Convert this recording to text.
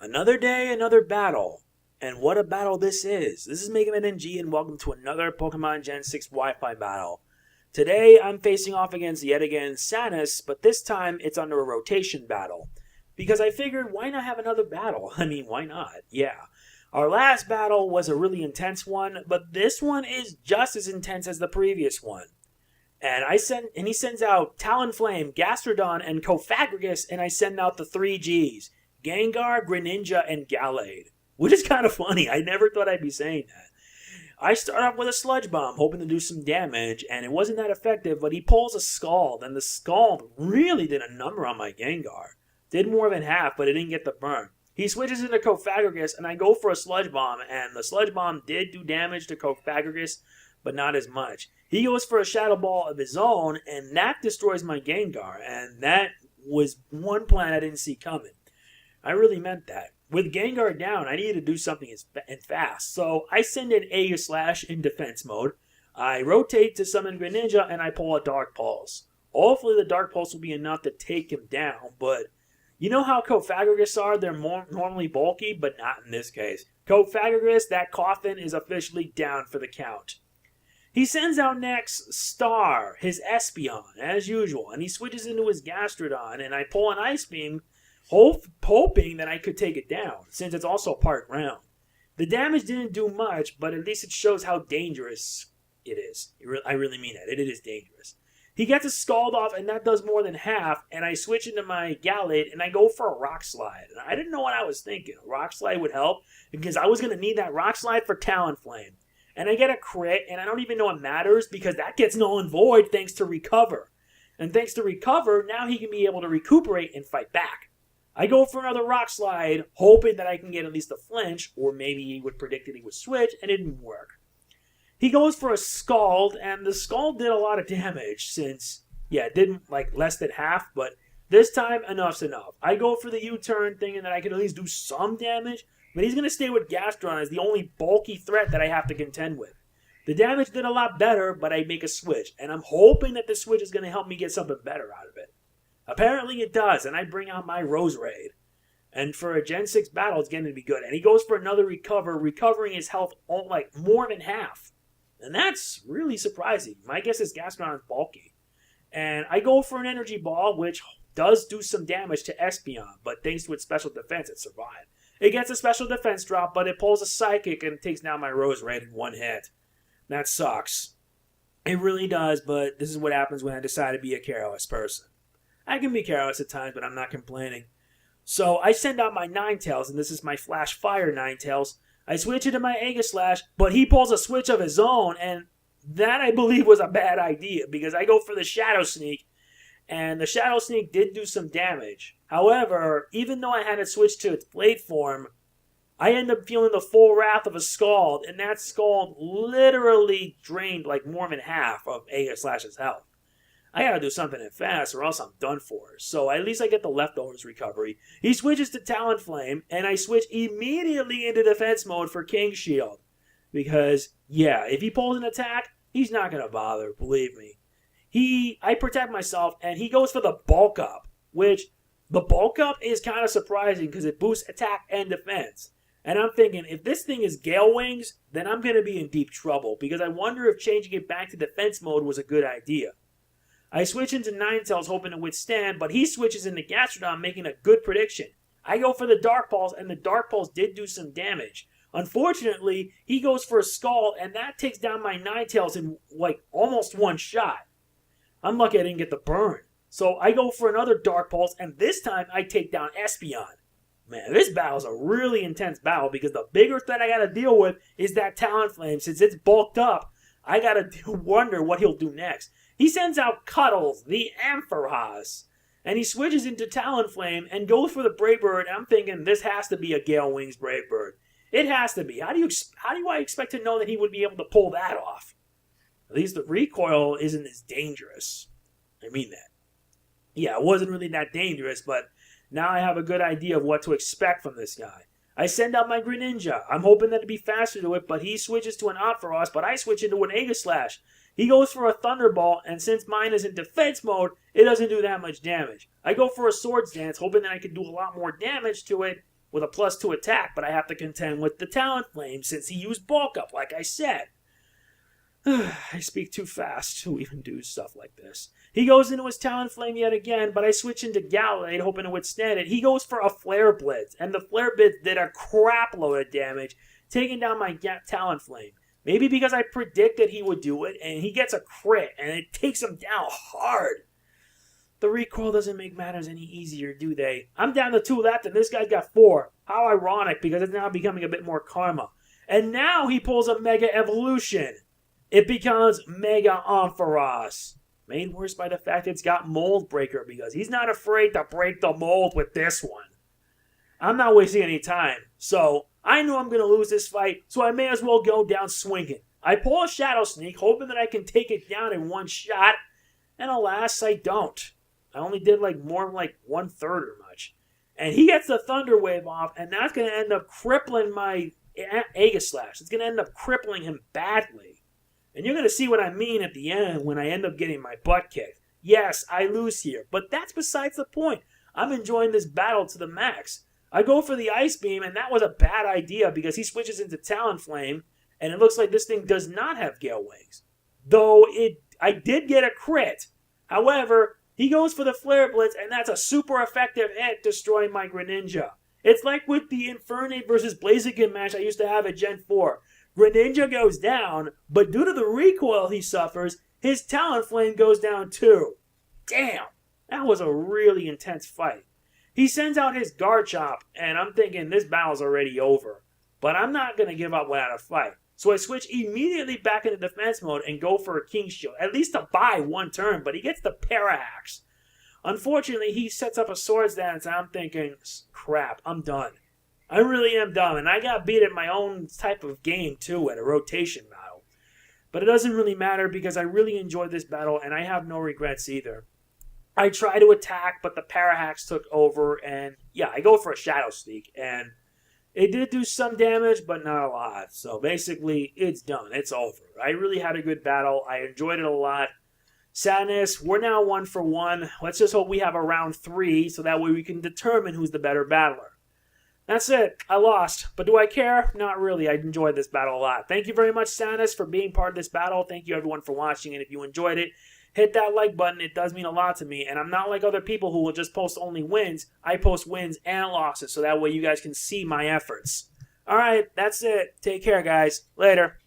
Another day, another battle. And what a battle this is. This is Magma NG and welcome to another Pokemon Gen 6 Wi-Fi battle. Today I'm facing off against yet again Sanus, but this time it's under a rotation battle. Because I figured why not have another battle? I mean, why not? Yeah. Our last battle was a really intense one, but this one is just as intense as the previous one. And he sends out Talonflame, Gastrodon, and Cofagrigus, and I send out the 3 Gs. Gengar, Greninja, and Gallade. Which is kind of funny. I never thought I'd be saying that. I start off with a Sludge Bomb, hoping to do some damage, and it wasn't that effective, but he pulls a Scald, and the Scald really did a number on my Gengar. Did more than half, but it didn't get the burn. He switches into Cofagrigus, and I go for a Sludge Bomb, and the Sludge Bomb did do damage to Cofagrigus, but not as much. He goes for a Shadow Ball of his own, and that destroys my Gengar, and that was one plan I didn't see coming. I really meant that. With Gengar down, I needed to do something fast, so I send in Aegislash in defense mode. I rotate to summon Greninja, and I pull a Dark Pulse. Hopefully the Dark Pulse will be enough to take him down, but you know how Cofagrigus are? They're normally bulky, but not in this case. Cofagrigus, that coffin, is officially down for the count. He sends out next Star, his Espeon, as usual, and he switches into his Gastrodon, and I pull an Ice Beam, hoping that I could take it down, since it's also part ground. The damage didn't do much, but at least it shows how dangerous it is. I really mean it. It is dangerous. He gets a Scald off, and that does more than half, and I switch into my Gallade, and I go for a Rock Slide. And I didn't know what I was thinking. A Rock Slide would help, because I was going to need that Rock Slide for Talonflame. And I get a crit, and I don't even know it matters, because that gets null and void thanks to Recover. And thanks to Recover, now he can be able to recuperate and fight back. I go for another Rock Slide, hoping that I can get at least a flinch, or maybe he would predict that he would switch, and it didn't work. He goes for a Scald, and the Scald did a lot of damage, since, yeah, it didn't, less than half, but this time, enough's enough. I go for the U-turn, thinking that I can at least do some damage, but he's going to stay with Gastrodon as the only bulky threat that I have to contend with. The damage did a lot better, but I make a switch, and I'm hoping that the switch is going to help me get something better out of it. Apparently it does, and I bring out my Roserade. And for a Gen 6 battle, it's going to be good. And he goes for another Recover, recovering his health more than half. And that's really surprising. My guess is Gastrodon is bulky. And I go for an Energy Ball, which does do some damage to Espeon, but thanks to its special defense, it survived. It gets a special defense drop, but it pulls a Psychic and takes down my Roserade in one hit. That sucks. It really does, but this is what happens when I decide to be a careless person. I can be careless at times, but I'm not complaining. So I send out my Ninetales, and this is my Flash Fire Ninetales. I switch into my Aegislash, but he pulls a switch of his own, and that I believe was a bad idea, because I go for the Shadow Sneak, and the Shadow Sneak did do some damage. However, even though I had it switched to its Blade form, I end up feeling the full wrath of a Scald, and that Scald literally drained more than half of Aegislash's health. I gotta do something fast or else I'm done for. So at least I get the leftovers recovery. He switches to Talonflame, and I switch immediately into defense mode for King Shield. Because, yeah, if he pulls an attack, he's not gonna bother, believe me. I protect myself, and he goes for the Bulk Up, which the Bulk Up is kind of surprising because it boosts attack and defense. And I'm thinking, if this thing is Gale Wings, then I'm gonna be in deep trouble, because I wonder if changing it back to defense mode was a good idea. I switch into Ninetales hoping to withstand, but he switches into Gastrodon making a good prediction. I go for the Dark Pulse, and the Dark Pulse did do some damage. Unfortunately, he goes for a Scald, and that takes down my Ninetales in almost one shot. I'm lucky I didn't get the burn. So I go for another Dark Pulse, and this time I take down Espeon. Man, this battle's a really intense battle, because the bigger threat I gotta deal with is that Talonflame. Since it's bulked up, I gotta wonder what he'll do next. He sends out Cuddles, the Ampharos, and he switches into Talonflame and goes for the Brave Bird. I'm thinking this has to be a Gale Wings Brave Bird. It has to be. How do I expect to know that he would be able to pull that off? At least the recoil isn't as dangerous. I mean that. Yeah, it wasn't really that dangerous, but now I have a good idea of what to expect from this guy. I send out my Greninja. I'm hoping that it'd be faster to it, but he switches to an Ampharos, but I switch into an Aegislash. He goes for a Thunderbolt, and since mine is in defense mode, it doesn't do that much damage. I go for a Swords Dance, hoping that I can do a lot more damage to it, with a +2 attack, but I have to contend with the Talonflame since he used bulk up, like I said. I speak too fast to even do stuff like this. He goes into his Talonflame yet again, but I switch into Gallade, hoping to withstand it. He goes for a Flare Blitz, and the Flare Blitz did a crap load of damage, taking down my Talonflame. Maybe because I predicted he would do it, and he gets a crit, and it takes him down hard. The recoil doesn't make matters any easier, do they? I'm down to 2 left, and this guy's got 4. How ironic, because it's now becoming a bit more karma. And now he pulls a Mega Evolution. It becomes Mega Ampharos. Made worse by the fact it's got Mold Breaker, because he's not afraid to break the mold with this one. I'm not wasting any time. So, I know I'm going to lose this fight, so I may as well go down swinging. I pull a Shadow Sneak, hoping that I can take it down in one shot, and alas, I don't. I only did more than 1/3 or much. And he gets the Thunder Wave off, and that's going to end up crippling my Aegislash. It's going to end up crippling him badly. And you're going to see what I mean at the end when I end up getting my butt kicked. Yes, I lose here, but that's besides the point. I'm enjoying this battle to the max. I go for the Ice Beam, and that was a bad idea because he switches into Talonflame, and it looks like this thing does not have Gale Wings. Though I did get a crit. However, he goes for the Flare Blitz, and that's a super effective hit, destroying my Greninja. It's like with the Infernape versus Blaziken match I used to have at Gen 4. Greninja goes down, but due to the recoil he suffers, his Talonflame goes down too. Damn, that was a really intense fight. He sends out his Garchomp, and I'm thinking this battle's already over. But I'm not going to give up without a fight. So I switch immediately back into defense mode and go for a King Shield, at least to buy 1 turn, but he gets the Parahax. Unfortunately, he sets up a Swords Dance, and I'm thinking, crap, I'm done. I really am done, and I got beat at my own type of game, too, at a rotation battle. But it doesn't really matter because I really enjoyed this battle, and I have no regrets either. I try to attack, but the Parahax took over, and yeah, I go for a Shadow Sneak, and it did do some damage, but not a lot. So basically, it's done. It's over. I really had a good battle. I enjoyed it a lot. Sanus, we're now 1 for 1. Let's just hope we have a round 3, so that way we can determine who's the better battler. That's it. I lost. But do I care? Not really. I enjoyed this battle a lot. Thank you very much, Sanus, for being part of this battle. Thank you, everyone, for watching. And if you enjoyed it, hit that like button. It does mean a lot to me. And I'm not like other people who will just post only wins. I post wins and losses, so that way you guys can see my efforts. All right, that's it. Take care, guys. Later.